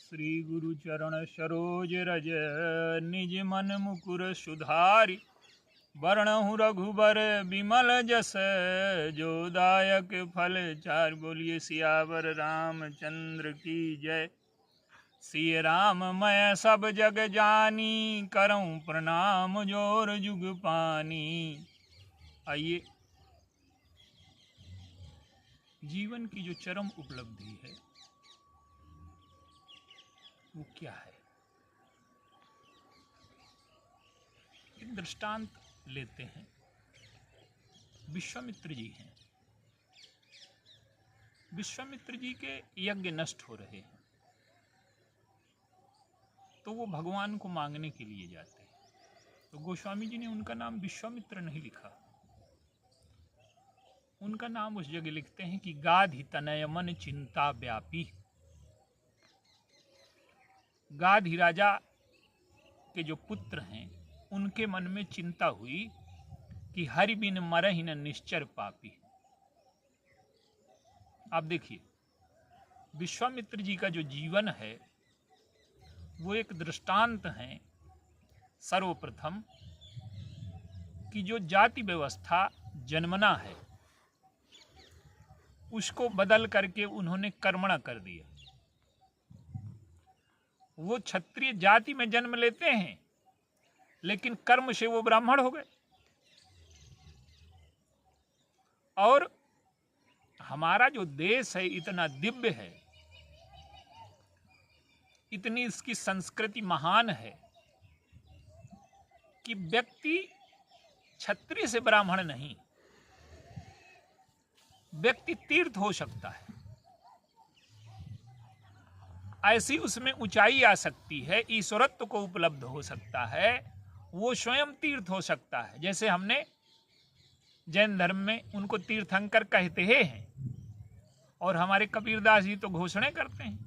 श्री गुरु चरण सरोज रज निज मन मुकुर सुधारि वर्णहु रघुबर विमल जस जो दायक फल चार। बोलिए सियावर रामचंद्र की जय। सिय राम मैं सब जग जानी करऊं प्रणाम जोर जुग पानी। आइए, जीवन की जो चरम उपलब्धि है वो क्या है? एक दृष्टांत लेते हैं। विश्वामित्र जी हैं। विश्वामित्र जी के यज्ञ नष्ट हो रहे हैं तो वो भगवान को मांगने के लिए जाते हैं। तो गोस्वामी जी ने उनका नाम विश्वामित्र नहीं लिखा, उनका नाम उस जगह लिखते हैं कि गाधि तनय मन चिंता व्यापी। गाधि राजा के जो पुत्र हैं उनके मन में चिंता हुई कि हरि बिन मरहि न निश्चर पापी। आप देखिए, विश्वामित्र जी का जो जीवन है वो एक दृष्टांत है सर्वप्रथम कि जो जाति व्यवस्था जन्मना है उसको बदल करके उन्होंने कर्मणा कर दिया। वो क्षत्रिय जाति में जन्म लेते हैं लेकिन कर्म से वो ब्राह्मण हो गए। और हमारा जो देश है इतना दिव्य है, इतनी इसकी संस्कृति महान है कि व्यक्ति क्षत्रिय से ब्राह्मण नहीं, व्यक्ति तीर्थ हो सकता है। ऐसी उसमें ऊंचाई आ सकती है, ईश्वरत्व को उपलब्ध हो सकता है, वो स्वयं तीर्थ हो सकता है। जैसे हमने जैन धर्म में उनको तीर्थंकर कहते हैं और हमारे कबीरदास जी तो घोषणा करते हैं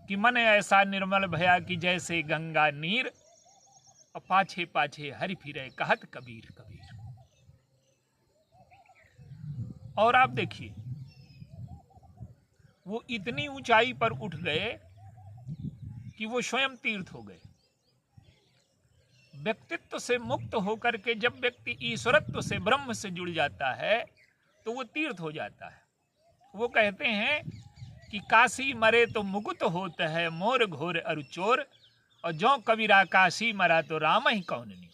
कि मन ऐसा निर्मल भया कि जैसे गंगा नीर और पाछे पाछे हरि फिरे कहत कबीर कबीर। और आप देखिए, वो इतनी ऊंचाई पर उठ गए कि वो स्वयं तीर्थ हो गए। व्यक्तित्व से मुक्त होकर के जब व्यक्ति ईश्वरत्व से ब्रह्म से जुड़ जाता है तो वो तीर्थ हो जाता है। वो कहते हैं कि काशी मरे तो मुकुत होता है मोर घोर अरुचोर, और जो कबीरा काशी मरा तो राम ही कौन नहीं हो।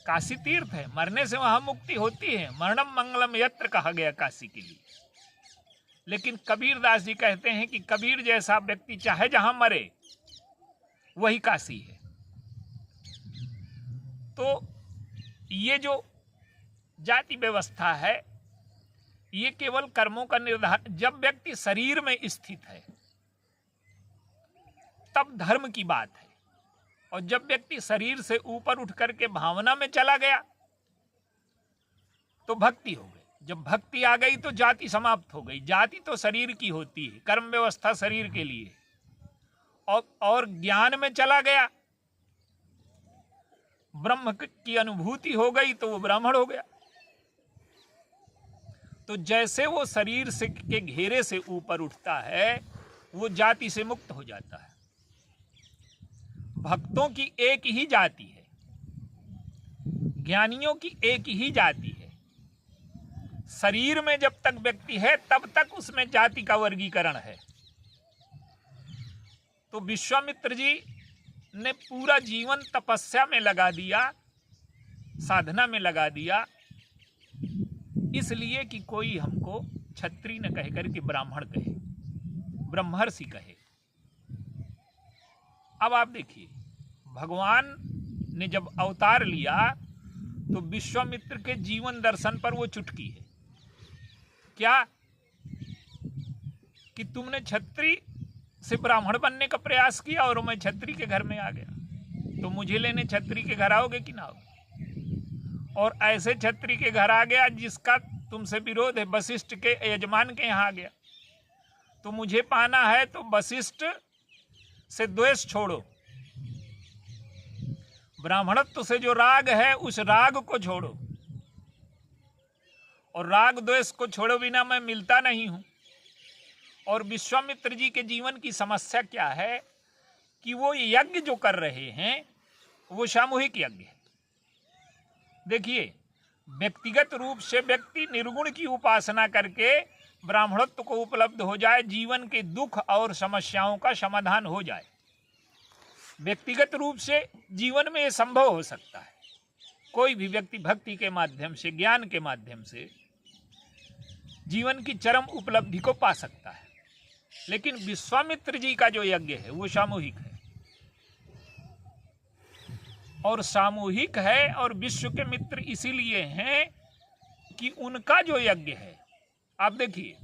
काशी तीर्थ है, मरने से वहां मुक्ति होती है। मरणम मंगलम यत्र कहा गया काशी के लिए। लेकिन कबीरदास जी कहते हैं कि कबीर जैसा व्यक्ति चाहे जहां मरे वही काशी है। तो ये जो जाति व्यवस्था है ये केवल कर्मों का निर्धारण। जब व्यक्ति शरीर में स्थित है तब धर्म की बात है, और जब व्यक्ति शरीर से ऊपर उठ करके भावना में चला गया तो भक्ति हो गई। जब भक्ति आ गई तो जाति समाप्त हो गई। जाति तो शरीर की होती है, कर्म व्यवस्था शरीर के लिए। और ज्ञान में चला गया, ब्रह्म की अनुभूति हो गई तो वो ब्राह्मण हो गया। तो जैसे वो शरीर से के घेरे से ऊपर उठता है वो जाति से मुक्त हो जाता है। भक्तों की एक ही जाति है, ज्ञानियों की एक ही जाति है। शरीर में जब तक व्यक्ति है तब तक उसमें जाति का वर्गीकरण है। तो विश्वामित्र जी ने पूरा जीवन तपस्या में लगा दिया, साधना में लगा दिया, इसलिए कि कोई हमको क्षत्रिय न कह करके ब्राह्मण कहे, ब्रह्मर्षि कहे। अब आप देखिए, भगवान ने जब अवतार लिया तो विश्वामित्र के जीवन दर्शन पर वो चुटकी है। क्या कि तुमने क्षत्रिय से ब्राह्मण बनने का प्रयास किया और मैं क्षत्रिय के घर में आ गया, तो मुझे लेने क्षत्रिय के घर आओगे कि ना आओगे? और ऐसे क्षत्रिय के घर आ गया जिसका तुमसे विरोध है, वशिष्ठ के यजमान के यहाँ आ गया। तो मुझे पाना है तो वशिष्ठ से द्वेष छोड़ो, ब्राह्मणत्व से जो राग है उस राग को छोड़ो, और राग द्वेष को छोड़ो बिना मैं मिलता नहीं हूं। और विश्वामित्र जी के जीवन की समस्या क्या है कि वो यज्ञ जो कर रहे हैं वो सामूहिक यज्ञ है। देखिए, व्यक्तिगत रूप से व्यक्ति निर्गुण की उपासना करके ब्राह्मणत्व को उपलब्ध हो जाए, जीवन के दुख और समस्याओं का समाधान हो जाए, व्यक्तिगत रूप से जीवन में ये संभव हो सकता है। कोई भी व्यक्ति भक्ति के माध्यम से, ज्ञान के माध्यम से जीवन की चरम उपलब्धि को पा सकता है। लेकिन विश्वामित्र जी का जो यज्ञ है वो सामूहिक है, और सामूहिक है और विश्व के मित्र इसीलिए हैं कि उनका जो यज्ञ है, आप देखिए,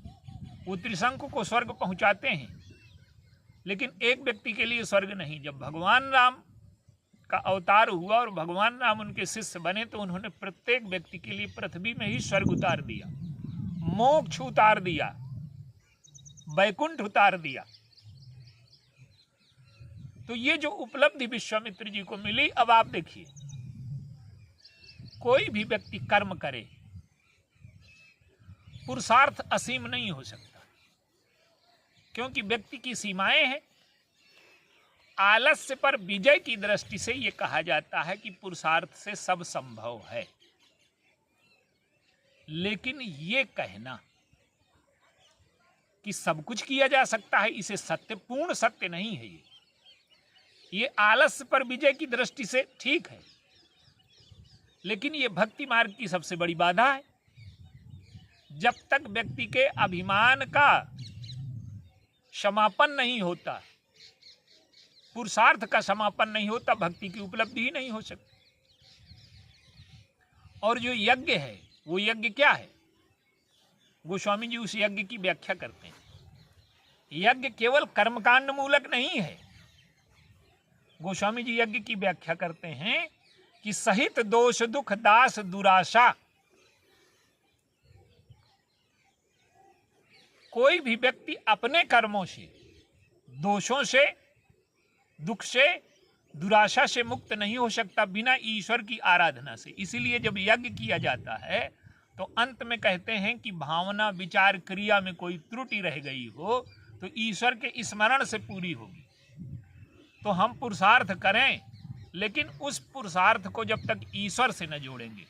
वो त्रिशंकु को स्वर्ग पहुंचाते हैं, लेकिन एक व्यक्ति के लिए स्वर्ग नहीं। जब भगवान राम का अवतार हुआ और भगवान राम उनके शिष्य बने तो उन्होंने प्रत्येक व्यक्ति के लिए पृथ्वी में ही स्वर्ग उतार दिया, मोक्ष उतार दिया, वैकुंठ उतार दिया। तो ये जो उपलब्धि विश्वामित्र जी को मिली, अब आप देखिए, कोई भी व्यक्ति कर्म करे, पुरुषार्थ असीम नहीं हो सकता, क्योंकि व्यक्ति की सीमाएं हैं। आलस्य पर विजय की दृष्टि से यह कहा जाता है कि पुरुषार्थ से सब संभव है, लेकिन ये कहना कि सब कुछ किया जा सकता है, इसे सत्य, पूर्ण सत्य नहीं है। ये आलस्य पर विजय की दृष्टि से ठीक है, लेकिन ये भक्ति मार्ग की सबसे बड़ी बाधा है। जब तक व्यक्ति के अभिमान का समापन नहीं होता, पुरुषार्थ का समापन नहीं होता, भक्ति की उपलब्धि ही नहीं हो सकती। और जो यज्ञ है वो यज्ञ क्या है? गोस्वामी जी उस यज्ञ की व्याख्या करते हैं। यज्ञ केवल कर्मकांड मूलक नहीं है। गोस्वामी जी यज्ञ की व्याख्या करते हैं कि सहित दोष दुख दास दुराशा, कोई भी व्यक्ति अपने कर्मों से, दोषों से, दुख से, दुराशा से मुक्त नहीं हो सकता बिना ईश्वर की आराधना से। इसीलिए जब यज्ञ किया जाता है तो अंत में कहते हैं कि भावना विचार क्रिया में कोई त्रुटि रह गई हो तो ईश्वर के स्मरण से पूरी होगी। तो हम पुरुषार्थ करें, लेकिन उस पुरुषार्थ को जब तक ईश्वर से न जोड़ेंगे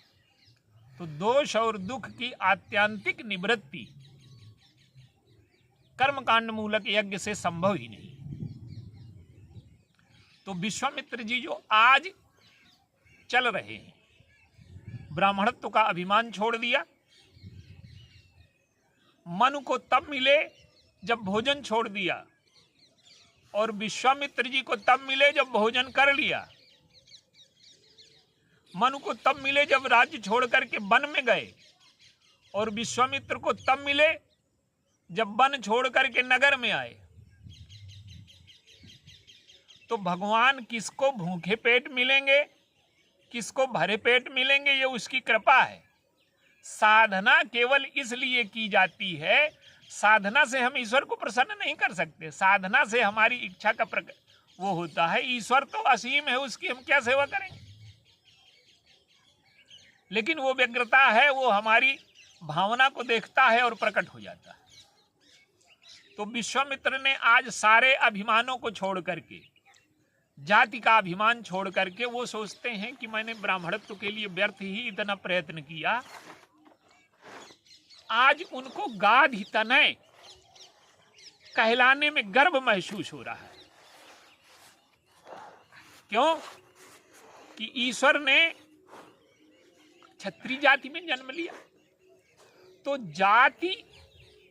तो दोष और दुख की आत्यंतिक निवृत्ति कर्मकांड मूलक यज्ञ से संभव ही नहीं। तो विश्वामित्र जी जो आज चल रहे हैं, ब्राह्मणत्व का अभिमान छोड़ दिया। मनु को तब मिले जब भोजन छोड़ दिया, और विश्वामित्र जी को तब मिले जब भोजन कर लिया। मनु को तब मिले जब राज्य छोड़ करके वन में गए, और विश्वामित्र को तब मिले जब वन छोड़ करके नगर में आए। तो भगवान किसको भूखे पेट मिलेंगे, किसको भरे पेट मिलेंगे, ये उसकी कृपा है। साधना केवल इसलिए की जाती है, साधना से हम ईश्वर को प्रसन्न नहीं कर सकते। साधना से हमारी इच्छा का वो होता है। ईश्वर तो असीम है, उसकी हम क्या सेवा करेंगे। लेकिन वो व्यग्रता है, वो हमारी भावना को देखता है और प्रकट हो जाता है। तो विश्वामित्र ने आज सारे अभिमानों को छोड़ करके, जाति का अभिमान छोड़ करके, वो सोचते हैं कि मैंने ब्राह्मणत्व के लिए व्यर्थ ही इतना प्रयत्न किया। आज उनको गाधि तनय कहलाने में गर्व महसूस हो रहा है। क्यों? कि ईश्वर ने क्षत्रिय जाति में जन्म लिया। तो जाति,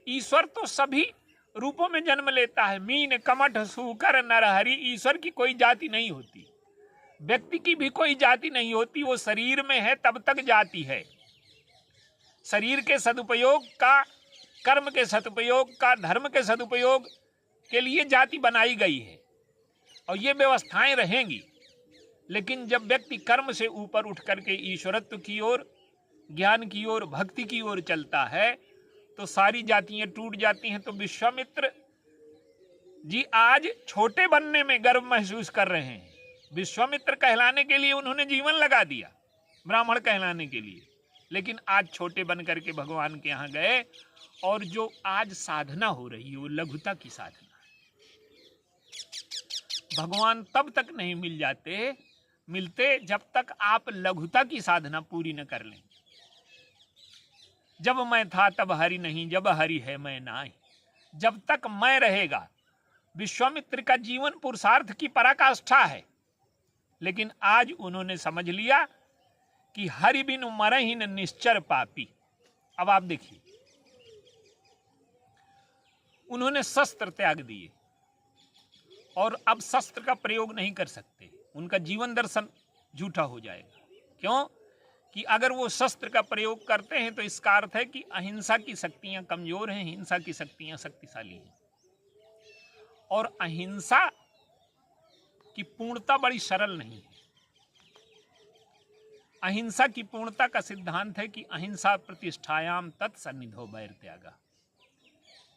ईश्वर तो सभी रूपों में जन्म लेता है। मीन कमठ सूकर नरहरि, ईश्वर की कोई जाति नहीं होती। व्यक्ति की भी कोई जाति नहीं होती। वो शरीर में है तब तक जाति है। शरीर के सदुपयोग का, कर्म के सदुपयोग का, धर्म के सदुपयोग के लिए जाति बनाई गई है, और ये व्यवस्थाएं रहेंगी। लेकिन जब व्यक्ति कर्म से ऊपर उठ करके ईश्वरत्व की ओर, ज्ञान की ओर, भक्ति की ओर चलता है तो सारी जातियां टूट जाती हैं। तो विश्वामित्र जी आज छोटे बनने में गर्व महसूस कर रहे हैं। विश्वामित्र कहलाने के लिए उन्होंने जीवन लगा दिया, ब्राह्मण कहलाने के लिए, लेकिन आज छोटे बन करके भगवान के यहाँ गए और जो आज साधना हो रही है वो लघुता की साधना। भगवान तब तक नहीं मिलते जब तक आप लघुता की साधना पूरी न कर लें। जब मैं था तब हरि नहीं, जब हरि है मैं नाही। जब तक मैं रहेगा। विश्वामित्र का जीवन पुरुषार्थ की पराकाष्ठा है, लेकिन आज उन्होंने समझ लिया कि हरि बिनु मरहि न निश्चर पापी। अब आप देखिए, उन्होंने शस्त्र त्याग दिए और अब शस्त्र का प्रयोग नहीं कर सकते। उनका जीवन दर्शन झूठा हो जाएगा। क्यों कि अगर वो शस्त्र का प्रयोग करते हैं तो इसका अर्थ है कि अहिंसा की शक्तियां कमजोर हैं, हिंसा की शक्तियां शक्तिशाली हैं। और अहिंसा की पूर्णता बड़ी सरल नहीं है। अहिंसा की पूर्णता का सिद्धांत है कि अहिंसा प्रतिष्ठायाम तत्सन्निधो वैर त्यागा।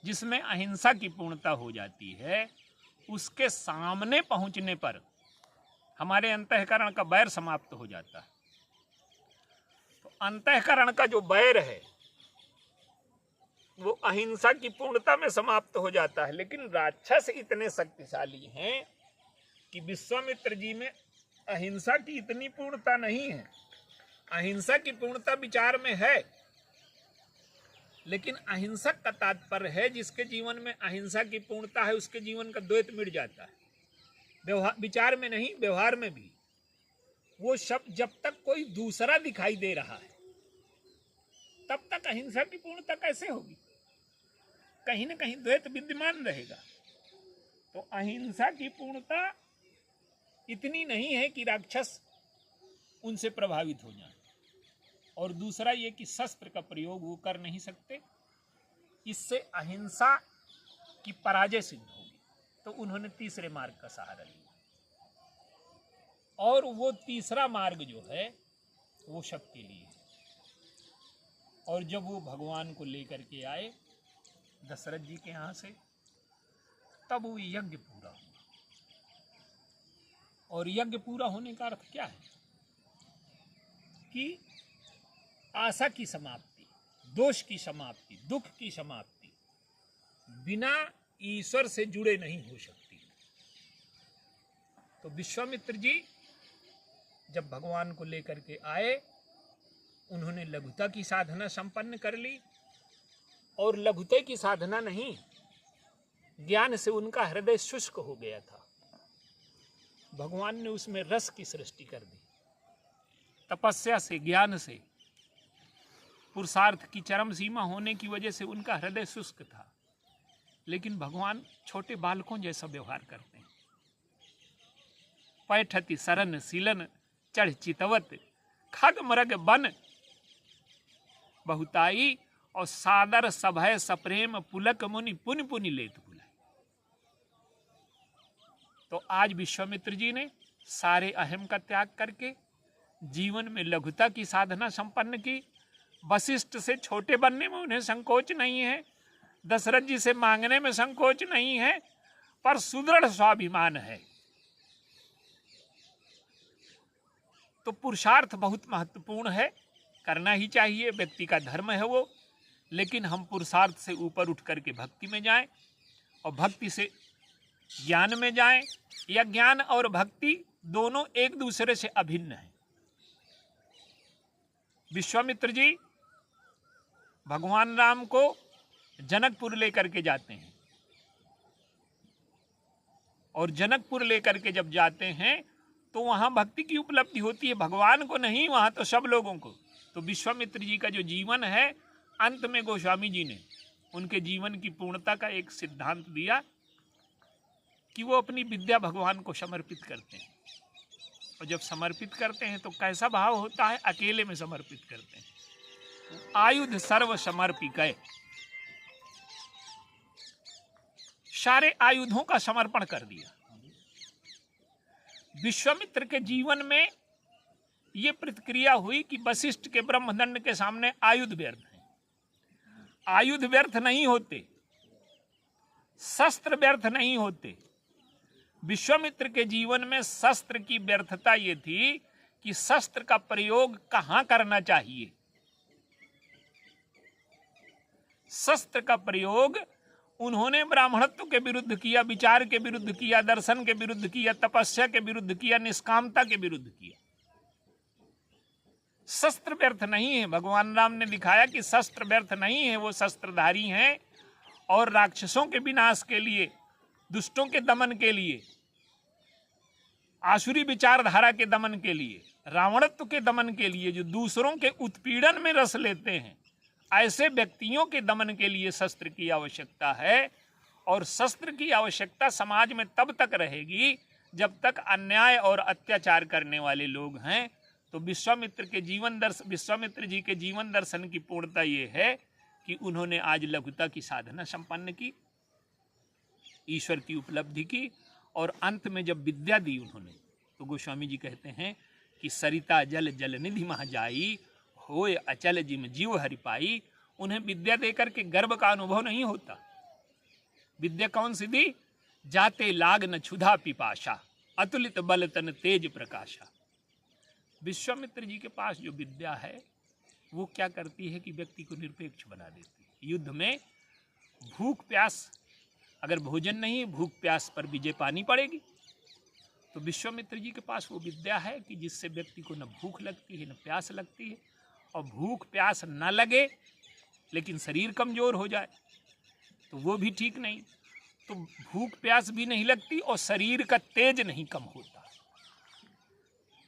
जिसमें अहिंसा की पूर्णता हो जाती है, उसके सामने पहुंचने पर हमारे अंतःकरण का वैर समाप्त हो जाता है। तो अंतःकरण का जो वैर है वो अहिंसा की पूर्णता में समाप्त हो जाता है। लेकिन राक्षस इतने शक्तिशाली हैं कि विश्वामित्र जी में अहिंसा की इतनी पूर्णता नहीं है। अहिंसा की पूर्णता विचार में है, लेकिन अहिंसक का तात्पर्य है जिसके जीवन में अहिंसा की पूर्णता है, उसके जीवन का द्वैत मिट जाता है। विचार में नहीं, व्यवहार में भी। वो शब्द जब तक कोई दूसरा दिखाई दे रहा है तब तक अहिंसा की पूर्णता कैसे होगी? कहीं न कहीं द्वैत विद्यमान रहेगा। तो अहिंसा की पूर्णता इतनी नहीं है कि राक्षस उनसे प्रभावित हो जाए। और दूसरा ये कि शस्त्र का प्रयोग वो कर नहीं सकते, इससे अहिंसा की पराजय सिद्ध होगी। तो उन्होंने तीसरे मार्ग का सहारा लिया, और वो तीसरा मार्ग जो है वो सबके लिए है। और जब वो भगवान को लेकर के आए दशरथ जी के यहाँ से, तब वो यज्ञ पूरा हुआ। और यज्ञ पूरा होने का अर्थ क्या है कि आशा की समाप्ति, दोष की समाप्ति, दुख की समाप्ति बिना ईश्वर से जुड़े नहीं हो सकती। तो विश्वामित्र जी जब भगवान को लेकर के आए, उन्होंने लघुता की साधना संपन्न कर ली। और लघुता की साधना नहीं, ज्ञान से उनका हृदय शुष्क हो गया था। भगवान ने उसमें रस की सृष्टि कर दी। तपस्या से, ज्ञान से, पुरुषार्थ की चरम सीमा होने की वजह से उनका हृदय शुष्क था। लेकिन भगवान छोटे बालकों जैसा व्यवहार करते हैं। पैठति सरन सीलन चढ़ चितवत खग मरग बन बहुताई और सादर सभय सप्रेम पुलक मुनि पुनि पुनि लेत बुलाए। तो आज विश्वामित्र जी ने सारे अहम का त्याग करके जीवन में लघुता की साधना संपन्न की। वशिष्ठ से छोटे बनने में उन्हें संकोच नहीं है, दशरथ जी से मांगने में संकोच नहीं है, पर सुदृढ़ स्वाभिमान है। तो पुरुषार्थ बहुत महत्वपूर्ण है, करना ही चाहिए, व्यक्ति का धर्म है वो। लेकिन हम पुरुषार्थ से ऊपर उठ करके भक्ति में जाएं, और भक्ति से ज्ञान में जाएं, या ज्ञान और भक्ति दोनों एक दूसरे से अभिन्न हैं। विश्वामित्र जी भगवान राम को जनकपुर लेकर के जाते हैं, और जनकपुर लेकर के जब जाते हैं तो वहां भक्ति की उपलब्धि होती है, भगवान को नहीं, वहां तो सब लोगों को। तो विश्वामित्र जी का जो जीवन है, अंत में गोस्वामी जी ने उनके जीवन की पूर्णता का एक सिद्धांत दिया कि वो अपनी विद्या भगवान को समर्पित करते हैं। और जब समर्पित करते हैं तो कैसा भाव होता है? अकेले में समर्पित करते हैं। आयुध सर्व समर्पिकै, सारे आयुधों का समर्पण कर दिया। विश्वामित्र के जीवन में ये प्रतिक्रिया हुई कि वशिष्ठ के ब्रह्मदंड के सामने आयुध व्यर्थ हैं। आयुध व्यर्थ नहीं होते, शस्त्र व्यर्थ नहीं होते। विश्वामित्र के जीवन में शस्त्र की व्यर्थता ये थी कि शस्त्र का प्रयोग कहां करना चाहिए। शस्त्र का प्रयोग उन्होंने ब्राह्मणत्व के विरुद्ध किया, विचार के विरुद्ध किया, दर्शन के विरुद्ध किया, तपस्या के विरुद्ध किया, निष्कामता के विरुद्ध किया। शस्त्र व्यर्थ नहीं है। भगवान राम ने दिखाया कि शस्त्र व्यर्थ नहीं है, वो शस्त्रधारी हैं और राक्षसों के विनाश के लिए, दुष्टों के दमन के लिए, आसुरी विचारधारा के दमन के लिए, रावणत्व के दमन के लिए, जो दूसरों के उत्पीड़न में रस लेते हैं, ऐसे व्यक्तियों के दमन के लिए शस्त्र की आवश्यकता है। और शस्त्र की आवश्यकता समाज में तब तक रहेगी जब तक अन्याय और अत्याचार करने वाले लोग हैं। तो विश्वामित्र जी के जीवन दर्शन की पूर्णता ये है कि उन्होंने आज लघुता की साधना संपन्न की, ईश्वर की उपलब्धि की, और अंत में जब विद्या दी उन्होंने, तो गोस्वामी जी कहते हैं कि सरिता जल जल निधि मह जाई, होए अचल जिम जीव हरि पाई। उन्हें विद्या देकर के गर्व का अनुभव नहीं होता। विद्या कौन सी दी? जाते लाग न क्षुधा पिपाशा, अतुलित बल तन तेज प्रकाशा। विश्वामित्र जी के पास जो विद्या है वो क्या करती है कि व्यक्ति को निरपेक्ष बना देती है। युद्ध में भूख प्यास, अगर भोजन नहीं, भूख प्यास पर विजय पानी पड़ेगी। तो विश्वामित्र जी के पास वो विद्या है कि जिससे व्यक्ति को न भूख लगती है न प्यास लगती है, और भूख प्यास न लगे लेकिन शरीर कमजोर हो जाए तो वो भी ठीक नहीं। तो भूख प्यास भी नहीं लगती और शरीर का तेज नहीं कम होता,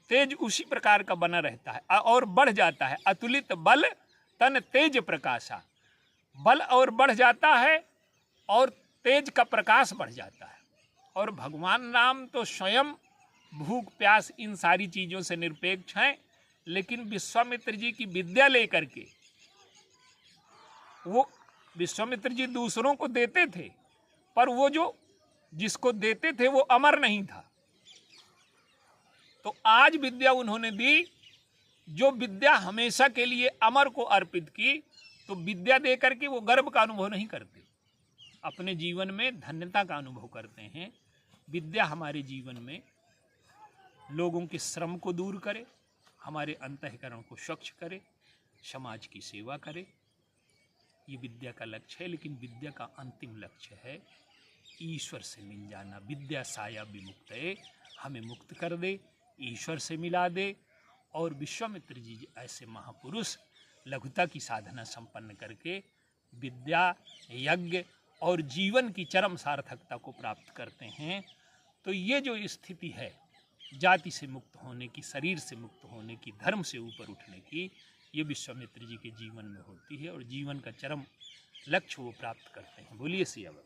तेज उसी प्रकार का बना रहता है और बढ़ जाता है। अतुलित बल तन तेज प्रकाशा, बल और बढ़ जाता है और तेज का प्रकाश बढ़ जाता है। और भगवान राम तो स्वयं भूख प्यास इन सारी चीज़ों से निरपेक्ष हैं, लेकिन विश्वामित्र जी की विद्या लेकर के वो, विश्वामित्र जी दूसरों को देते थे, पर वो जो जिसको देते थे वो अमर नहीं था। तो आज विद्या उन्होंने दी, जो विद्या हमेशा के लिए अमर को अर्पित की। तो विद्या दे करके वो गर्व का अनुभव नहीं करते, अपने जीवन में धन्यता का अनुभव करते हैं। विद्या हमारे जीवन में लोगों के श्रम को दूर करे, हमारे अंतःकरण को स्वच्छ करे, समाज की सेवा करे। ये विद्या का लक्ष्य है। लेकिन विद्या का अंतिम लक्ष्य है ईश्वर से मिल जाना। विद्या साया विमुक्तये, हमें मुक्त कर दे, ईश्वर से मिला दे। और विश्वामित्र जी ऐसे महापुरुष लघुता की साधना संपन्न करके विद्या, यज्ञ और जीवन की चरम सार्थकता को प्राप्त करते हैं। तो ये जो स्थिति है जाति से मुक्त होने की, शरीर से मुक्त होने की, धर्म से ऊपर उठने की, ये विश्वामित्र जी के जीवन में होती है और जीवन का चरम लक्ष्य वो प्राप्त करते हैं। बोलिए सियावर।